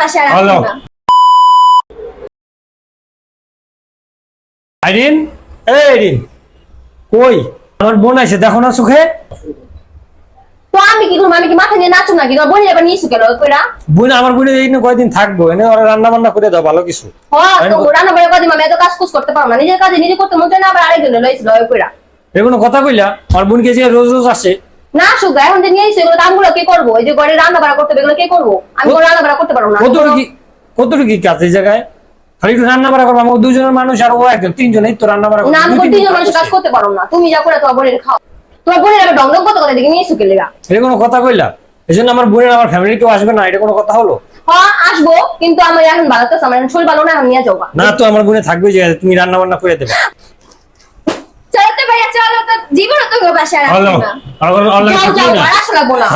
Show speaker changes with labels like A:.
A: বাসায় রাখবো
B: হ্যালো
A: না।
B: আইরিন, এই আইরিন কই? আমার বোন আছে, দেখো না চোখে।
A: তো আমি কি করবো? আমি কি মাথা নিয়ে নাচো নাকি? তোমার বোনের এবার নিয়েছো কেন কইরা?
B: বোন, আমার বোনের এই কয়দিন থাকবো, এনে ওরা রান্না বান্না করে দাও ভালো কিছু।
A: হ্যাঁ, তো রান্না বান্না কাজে আমি এত কাজ কুজ করতে পারো না, নিজের কাজে নিজে করতে মন চায় না, আবার আরেকজন লইছিল কইরা।
B: এর কোনো কথা কইলা? আমার বোনকে যে রোজ রোজ আসে।
A: না সুগা, এখন যে নিয়ে এসে এগুলো কামগুলো কে করবো? এই যে ঘরে রান্না বান্না করতে হবে, এগুলো কে করবো? আমি কোনো রান্না বান্না করতে পারবো না।
B: কতটুকু কি কাজ এই জায়গায়? খালি একটু রান্না বান্না করবো, আমার দুজনের মানুষ আর ও একজন, তিনজনেই তো রান্না বান্না
A: না, আমি
B: করবো।
A: তিনজন মানুষ কাজ করতে পারবো না। তুমি যা করে তোমার বোনের খাও। তোমার বোনের আবার ডং ডং কত কথা দেখে নিয়ে এসো কে লেগা?
B: এর কোনো কথা কইলা? এই জন্য আমার বোনের আমার ফ্যামিলি কেউ আসবে না, এটা কোনো কথা হলো?
A: হ্যাঁ আসবো, কিন্তু আমার এখন ভালো তো, আমার শরীর ভালো না, আমি নিয়ে যাবো।
B: না তো, আমার বোনে থাকবে যে, তুমি রান্না বান্না করে দেবে।
A: চলো তো ভাইয়া, চলো তো, জীবনে তো বাসায় রাখবো
B: হ্যালো,
A: না।
B: আর
A: যাও যাও, আর আসা লাগবো না।